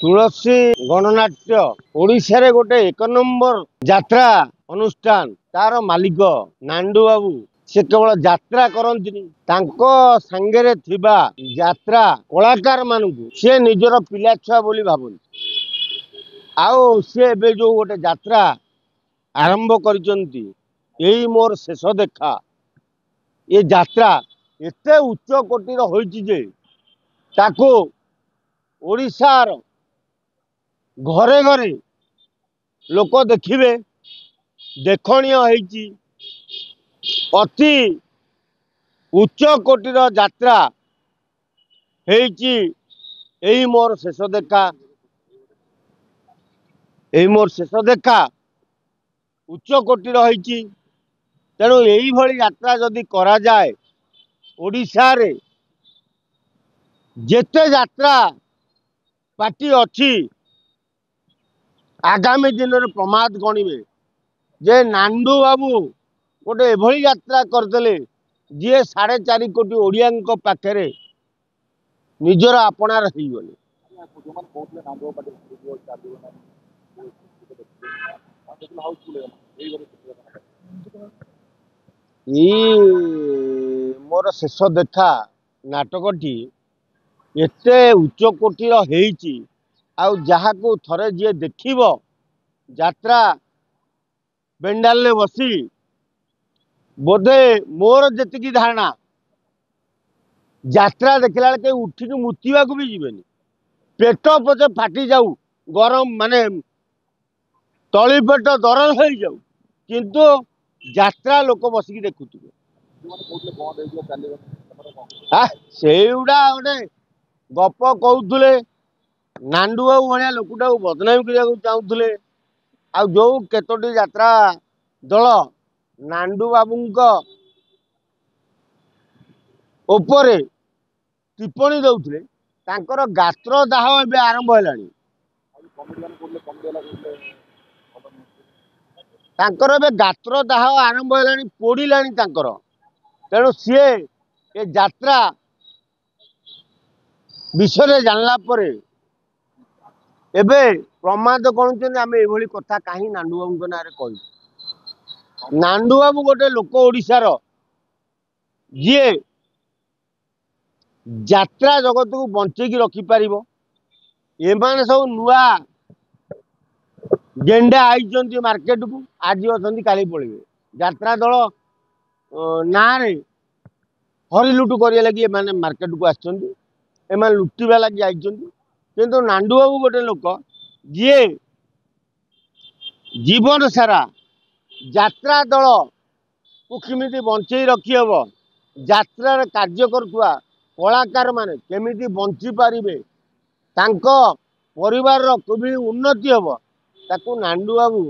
तुलसी गणनाट्य ओडिशा रे गोटे एक नंबर यात्रा अनुष्ठान तार मालिक नांडू बाबू से केवल यात्रा करंतिनी तांको संगेरे थिबा यात्रा कलाकार मानकु से निजर पिला छुआ बोली भाबନ୍ତି आउ से एबे जो गोटे यात्रा आरंभ करिसंती एई मोर शेष देखा ये यात्रा एते उच्च कोटीर होईची जे ताको ओडिशार घरे घरे लोक देखिबे देखणीय होईची अति उच्च कोटीर यात्रा होईची एई मोर शेष देखा उच्च कोटीर होईची तेणु एई भली यात्रा जदि करा जाए ओडिशा रे जेते यात्रा पार्टी अच्छी आगामी दिन में प्रमाद गणिबे जे नांडू बाबू गोटे एभली यात्रा करदेले जी 4.5 कोटी ओडिया पाखे निजर आपणार होगले मोर शेष देखा नाटकटी एते उच्च कोटीर होईची आउ जहाकू थरे जी देखिब यात्रा पेंडाल में बसी बोधे मोर जेतिकी धारणा यात्रा देखला के उठिक मुतिबा को भी जीवेनी पेट पचे फाटी जाऊ गरम माने तली पेट दरज हो जाऊ किंतु यात्रा लोक बसिकी देखुथिबे सेउडा गोटे गप कहूले नांडू बाबू भाया लोकटा बदनामी करने चाहूले आ जो केतोटी यात्रा दल नांडू बाबू उपरे टिप्पणी दौले तांकर गात्र दाह एवं आरंभ है तांकर एबे गात्र दाह आरंभ है पोड़िलानी तांकर तेणु सी ए यात्रा विषय जानला परे एबे प्रमाद कौन आम ये कथा कहीं नांडू बाबू ना कह नांडू बाबू गोटे लोक ओडिशार जी यात्रा जगत को बंचेकी रखिपार एमाने सब नुआ गेंडा आई मार्केट को आज अच्छा काली पड़े यात्रा दल ना हरिलुटु करने लगी मार्केट को आसमा लुटिबा लगी आई किंतु नांडू बाबू गोटे लोक जी जीवन सारा यात्रा दल को किमिति बंचई रखी हब यात्रा कार्य करुवा कलाकार माने केमिति बंची पारिबे तांको परिवार रो कोबी उन्नति हब ताकू नांडू बाबू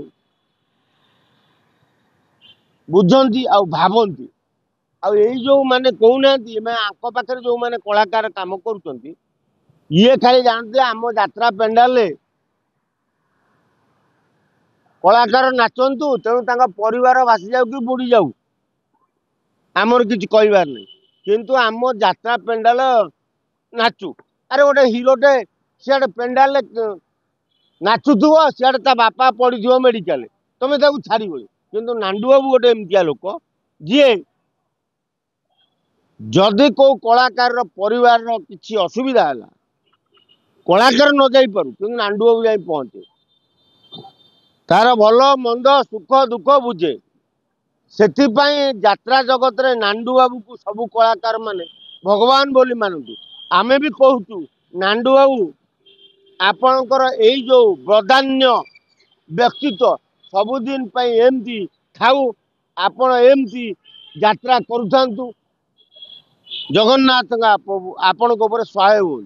बुझंती आ भावंती आ जो माने कहूना आंक पाखे जो माने कलाकार काम करुचंती ये खाली जानते आम यात्रा पेंडाल कलाकार नाचंतु तेणु तांका परिवार भासी जाऊ कि बुड़ी जाऊ आमर किसी कहबार नहीं किंतु आम यात्रा पेंडाल नाचु अरे गोटे हिरोटे सियाड़े पेंडाल नाचुव सियाड़े ता बापा पड़ी मेडिकल तुम छाड़ किंतु नांडू बाबू गोटे एमतिया लोक जी जदि को कलाकार परिवार किसी असुविधा है कलाकार न जाई पारू कि नांडू बाबू जाई पहुंचे तार भल मंद सुख दुख बुझे से यात्रा जगत रे नांडू बाबू को सबू कलाकार माने भगवान बोली मानतु आमे भी कहूँ नांडू बाबू आपणकर यही जो प्राधान्य व्यक्तित्व सबुदिन एमती थाऊ आपण एमती यात्रा करूथांतु जगन्नाथ आपण सहाय हो।